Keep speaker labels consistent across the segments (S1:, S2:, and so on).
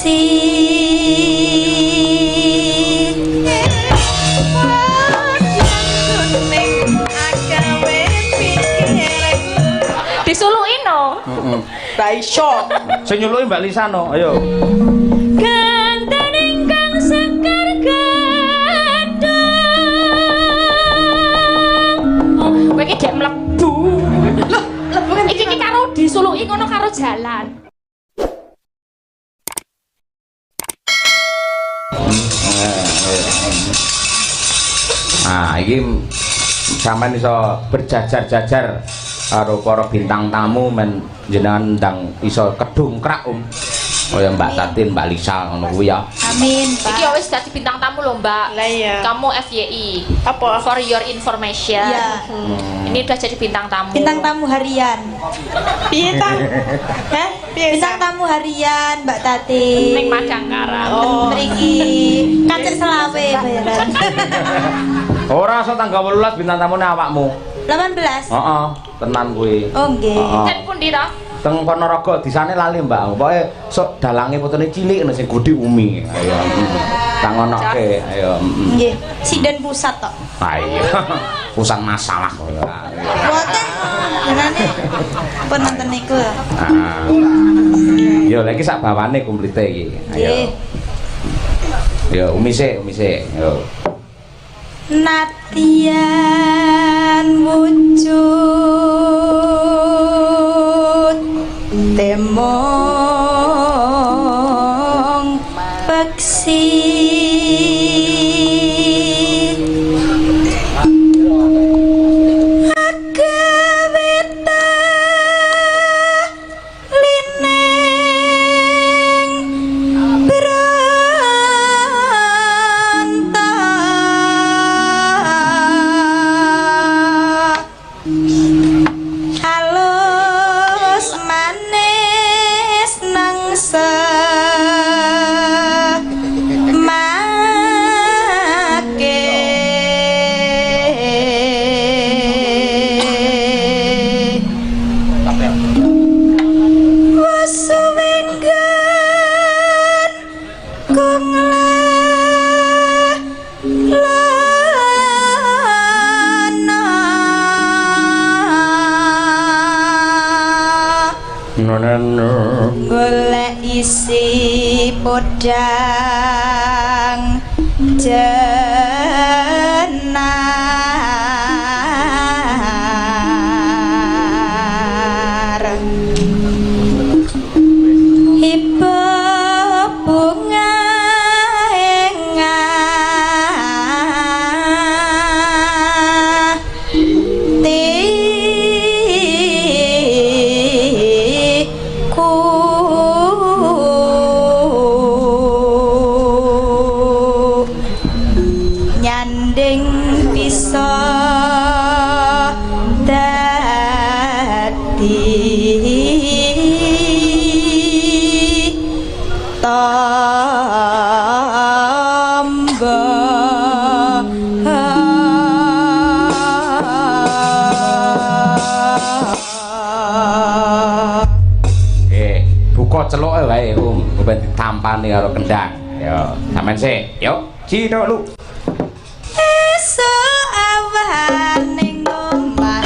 S1: beksi
S2: disuluki no.
S3: Baiso.
S4: Sing nyuluki Mbak Lisano, ayo.
S2: Ganten ingkang sekar gadang. Kowe iki gek mlebu.
S3: Loh, lebu kan
S2: Iki karo disuluki ngono karo jalan.
S4: Nah, iki sampean iso berjajar-jajar karo para bintang tamu men jenengan ndang iso kedungkrak kaya Mbak Tatin, Mbak Lisa ngono kuwi ya.
S1: amin
S2: Iki
S1: Pak
S2: wis dadi bintang tamu lho, Mbak.
S3: Lah iya.
S2: Kamu FYI.
S3: Apa?
S2: For your information.
S1: Iya.
S2: Ini udah jadi bintang tamu.
S1: bintang tamu harian
S3: Piye ta? Hah? Piye?
S1: bintang tamu harian Mbak Tati
S2: Ning Madangkaran.
S3: Oh.
S1: mriki kacir selawe bayaran
S4: Ora iso tanggal 18 bintang tamune awakmu.
S1: 18
S4: Heeh, tenan kuwi.
S1: oh nggih
S2: Ten pundi ta?
S4: Teng Ponorogo disane lali Mbak. Pokoke sok dalange putune cilik ngono sing gudi umi. Ayo. Tangonoke, ayo.
S1: nggih sinden pusat tok
S4: Ayo. Pusat masalah.
S1: boten benane pun nonton niku
S4: Ah. Yo lagi sak bawane komplite iki.
S1: nggih
S4: Ayo. Yo umise. Yo.
S1: Natian wujud temong peksi agaweta lineng halus manis nang semake wasuwenggan kunglah
S4: Nono.
S1: golek isi podang jenar ibu bunga engah ku nyanding bisa dadi
S4: Buka celuke wae ben ditampani karo kendang. Yo, sampean sik. Yo, cidok lu.
S1: esuk awan ning omah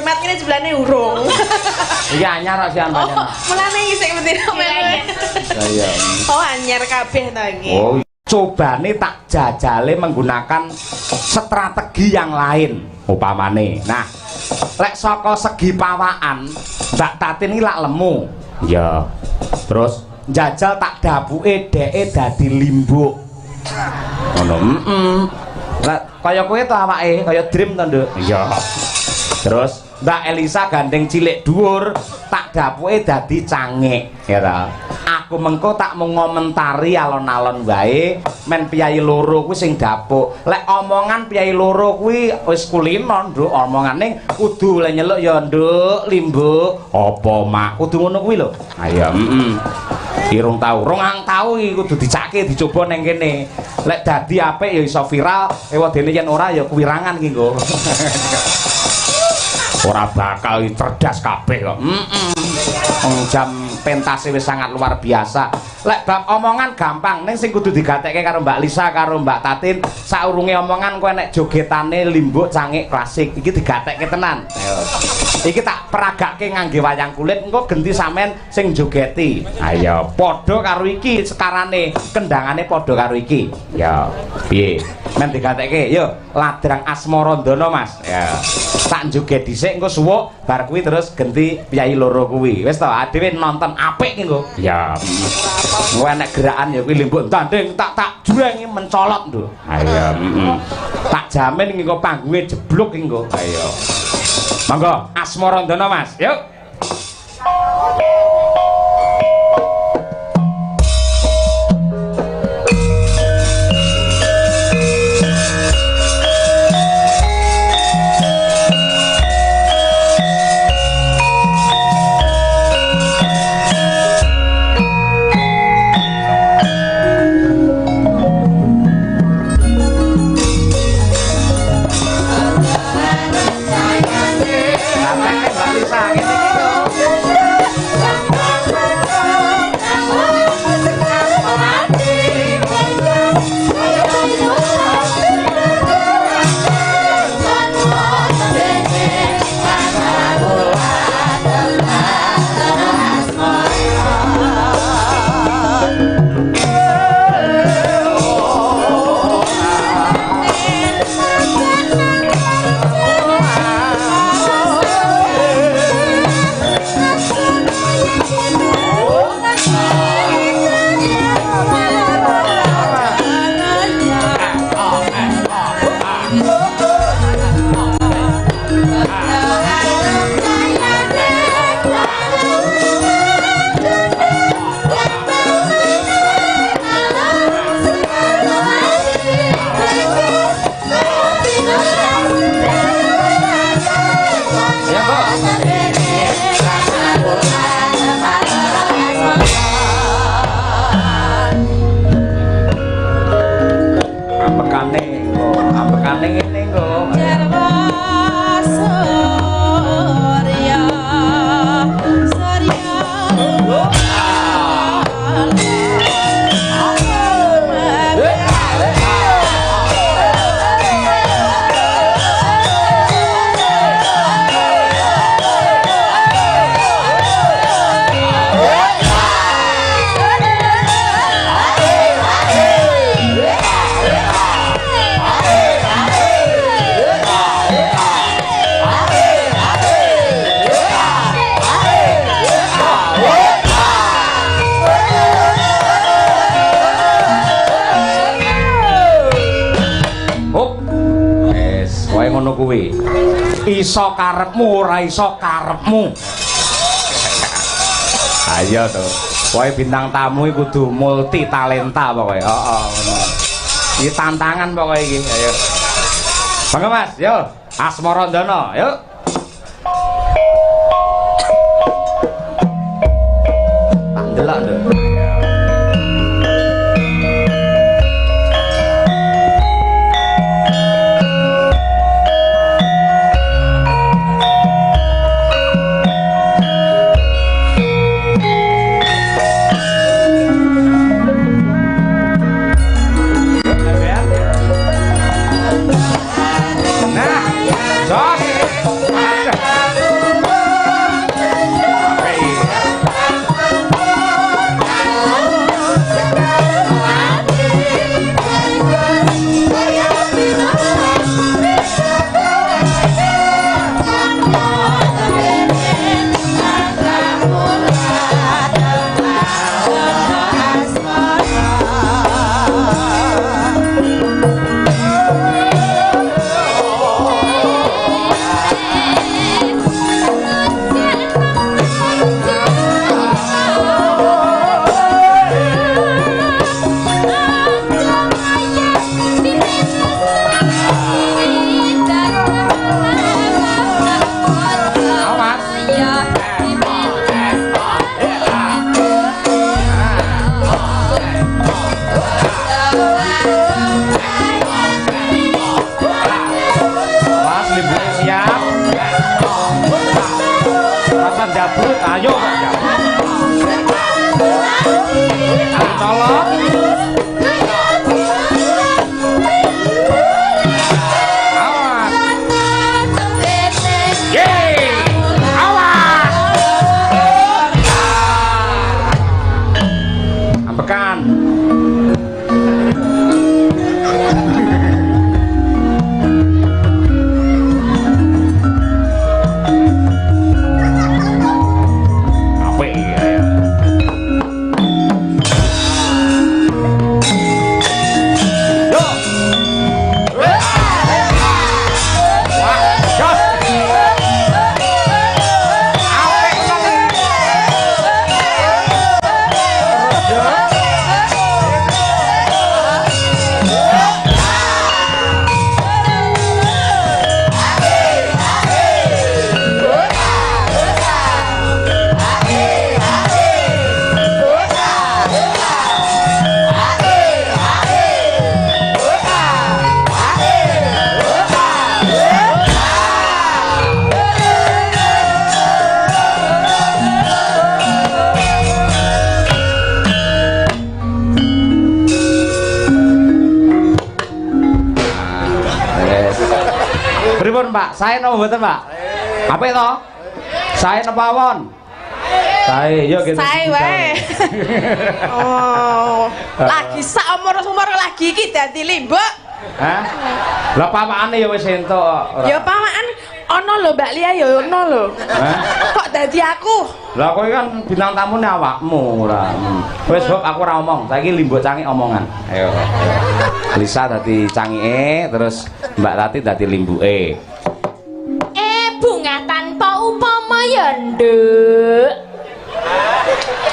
S3: met ini sebelahnya urung.
S4: Iya anyar kok sian banyak.
S3: Mulane iki sing penting men.
S4: Iya.
S3: Oh anyar kabeh to iki.
S4: Oh, cobane tak jajale menggunakan strategi yang lain upamane. Nah, lek saka segi pawakan, Mbak Tatin iki lak lemu. Ya. Terus jajal tak dabuke dheke dadi limbuk. Ngono. Lah kaya kowe to awake, kaya dream to, Nduk. Iya. Terus Mbak Elisa gandeng cilik dhuwur, tak dapuke dadi cangik, ya ta. Aku mengko tak mau ngomentari alon-alon wae, men piyai loro kuwi sing dapuk. Lek omongan piyai loro kuwi wis kulino, Nduk. Omongane kudu le nyeluk ya, Nduk, limbuk. Apa mak? Kudu ngono kuwi lho. Ayo, irung tau iki kudu dicake dicoba ning kene. Lek dadi apik ya iso viral, ewadene yen ora ya kuwirangan iki nggo. Ora bakal cerdas kabeh kok. Jam pentase wis sangat luar biasa. Lek bab omongan gampang, ning sing kudu digatekke karo Mbak Lisa karo Mbak Tatin, saurunge omongan kowe nek jogetane limbuk cangik klasik iki digatekke tenan. Iki tak peragake ngangge wayang kulit, engko genti sampean sing jogeti. Ayo padha karo iki sekarane, kendangane padha karo iki. Ya, piye? Men digatekke, yo ladrang Asmarandana, Mas. Ya. Tak joget dhisik engko suwuk bar kuwi terus genti piyai loro kuwi. Wis to, dhewe nonton apik ki engko. Ya. Engko enek gerakan ya kuwi limbuk tanding tak jurengi mencolot, Nduk. Ayo, tak jamin engko panggunge jeblok engko. Ayo. Monggo Asmarandana, Mas. Yuk. Iso karepmu ora iso karepmu. Ayo to. Kowe bintang tamu iki kudu multi talenta pokoke. Heeh ngono. Iki tantangan pokoke iki. Ayo. Monggo Mas, yo. Asmarandana, yuk. Tak ndelok lho. Nah, jabrut, ayo kok jabrut. Ayo colok. Awas. Yeay. Awas. Ambekan. Pripun Pak? Sae napa mboten Pak? Apik to? Sae napa awon? Sae, yo gitu.
S3: Sae wae. Oh, lagi sak umur-umur lagi iki dadi limbuk.
S4: Hah? Lah pawakane ya wis entuk.
S3: Ya pawakan ana lho Mbak Lia ya ono lho.
S4: Hah?
S3: Kok dadi aku?
S4: Lah kowe kan bintang tamune awakmu ora. Wis Bob aku ora omong, saiki limbuk cangik omongan. Ayo. Lisa dadi cangike, terus Mbak Tati dadi limbuke.
S2: Bunga tanpa upama ya nduk.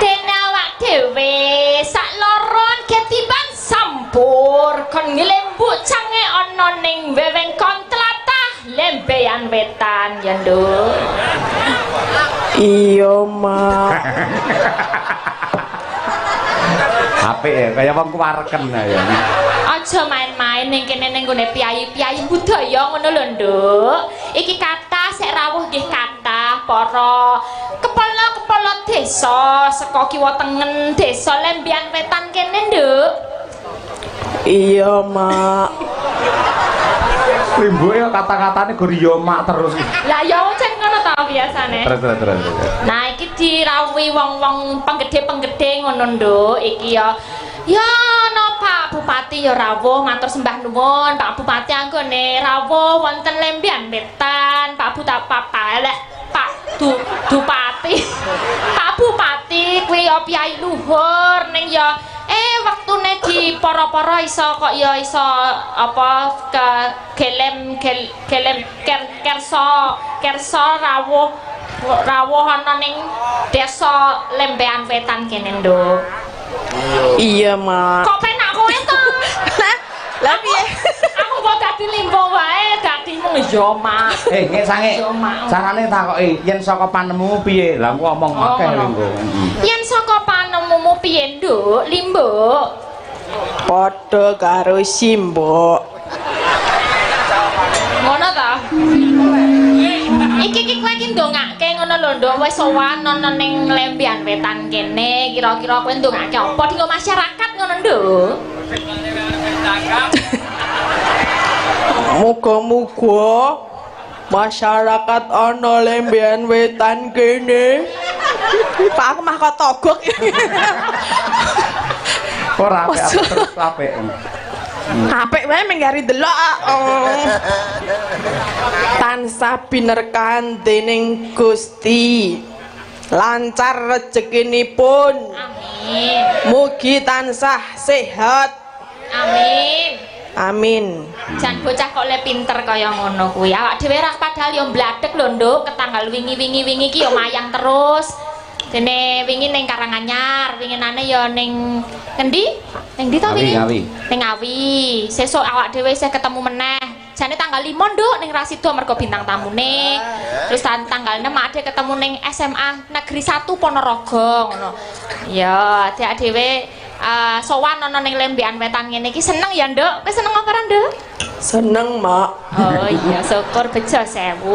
S2: Dene awak dhewe sak loron ketiban sampur kon nglembuk cange ana ning wewengkon tlatah Lembeyan Wetan ya nduk.
S3: Iya, Mak.
S4: Apik ya, kaya wong kuwareken ya.
S2: Aja main-main ning kene ning gone piyayi-piyayi budaya ngono lho nduk. Iki kathah sek rawuh nggih kathah para kepala-kepala desa saka kiwa tengen desa Lembeyan Wetan kene nduk.
S3: Iya, Mak.
S4: Limbuke kata-katane gur yo mak terus.
S2: Lah ya cek ngono ta biasane.
S4: Terus.
S2: Nah iki dirawuhi wong-wong penggede-penggede ngono nduk. Iki ya ana Pak Bupati ya rawuh matur sembah nuwun Pak Bupati anggone rawuh wonten Lembeyan Wetan. Pak Dupati. Pak Bupati kuwi ya piyai luhur ning ya wektune di para-para iso kok ya iso apa ke kersa rawuh ana ning desa Lembeyan Wetan kene nduk.
S3: Iya, Mak.
S2: Kok penak kowe to?
S3: Lah piye?
S2: Aku kok dadi limbo wae, dadi mung yo mak.
S4: Nek sange carane takoki yen saka panemumu piye? Lah aku ngomong akeh limbo.
S2: Yen saka panemumu piye nduk? Limbo.
S3: Padha karo simbok.
S2: Ngono ta? Iki kowe iki ndongake ngono lho nduk wis sowan ana ning Lembeyan Wetan kene. Kira-kira kowe ndongake apa dienggo masyarakat ngono nduk?
S3: Muga-muga masyarakat ana Lembeyan Wetan kene. Pak aku mah kok togok.
S4: Ora apik terus apik.
S3: Apik wae menggari delok. Tansah binerkan dening Gusti. Lancar rezekinipun.
S2: Amin.
S3: Mugi tansah sehat.
S2: Amin.
S3: Amin.
S2: Jan bocah kok le pinter kaya ngono kuwi. Awak dhewe ra padahal yo mbladek lho nduk, ketanggal wingi iki yo mayang terus. Dene wingi ning Karanganyar, winginane yo ning endi? Ning ndi to wingi? Ning Ngawi. Sesuk awak dhewe isih ketemu meneh. Jane tanggal 5 nduk ning Rasido mergo bintang tamune. Terus tanggal 6 ade ketemu ning SMA Negeri 1 Ponorogo ngono. Ya, adik dhewe sowan ana ning Lembeyan Wetan ngene iki seneng ya, Nduk? Wis seneng apa ora, Nduk?
S3: Seneng, Mak.
S2: Oh iya, syukur bejo 1000.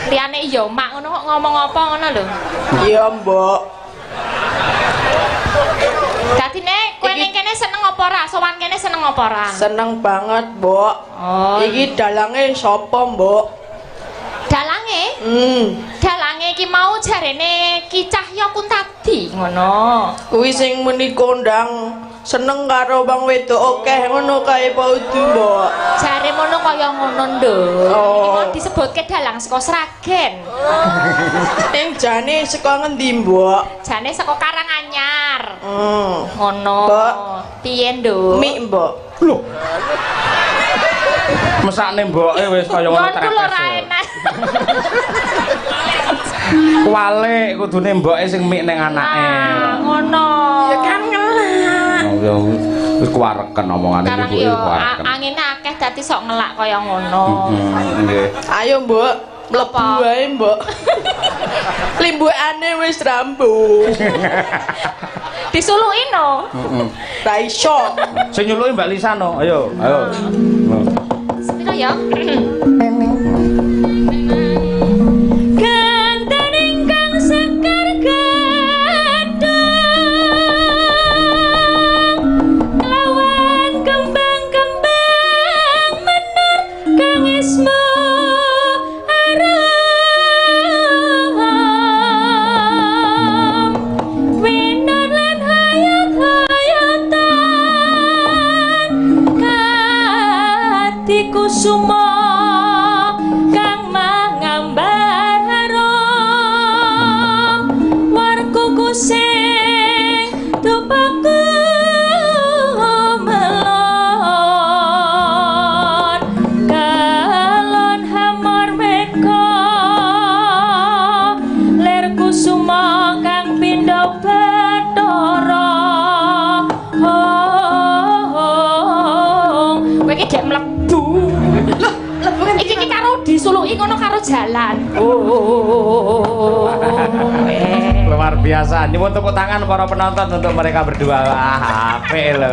S2: Liyane iya mak ngono kok ngomong apa ngono lho.
S3: Iya, Mbok.
S2: Dadine kowe ning kene seneng apa ora? Sowan kene seneng apa ora?
S3: Seneng banget, Mbok.
S2: Oh.
S3: Iki dalange sapa, Mbok?
S2: Dalange? Dalange iki mau jarene Ki Cahya Kuntadi ngono.
S3: Kuwi sing muni kondang seneng karo wong wedok akeh ngono kae apa udu, Mbok?
S2: Jare mono kaya ngono nduk.
S3: Oh.
S2: Iki mau disebutke dalang saka Sragen.
S3: Ning jane saka ngendi, Mbok?
S2: Jane saka Karanganyar. Ngono.
S3: Mbok.
S2: Piye nduk?
S3: Mik, Mbok.
S4: Lho. Mesakne mboke wis kaya ngono
S2: Ngonku lho ora
S4: trepes.
S2: enak.
S4: Kuwalik kudune mboke sing mik ning anake.
S2: Ah, ngono.
S3: Ya kan ngelak.
S4: Ya wis kuwareken omongane
S2: Sekarang
S4: ibuke
S2: yo
S4: kuwareken.
S2: angine akeh dadi sok ngelak kaya ngono.
S4: Nggih.
S3: Ayo, Mbok. Mlebu
S2: Apa?
S3: wae, Mbok. Limbukane wis rambut.
S2: Disuluki no.
S3: Ra iso.
S4: Sing nyuluki Mbak Lisa no. Ayo, ayo.
S2: Sepiro ya? Ganten ingkang sekar gadhang lawan kembang-kembang menur kang ismu aram winar lan hayat-hayatan kati kusuma kang mangambar harum warku kusing tupaku melon kalon hamor meko ler kusuma kang pindha bathara kowe iki dek mlebu iki karo disuluki ngono karo jalan.
S4: Luar biasa. Nyuwun tepuk tangan para penonton untuk mereka berdua. Wah, apik lho.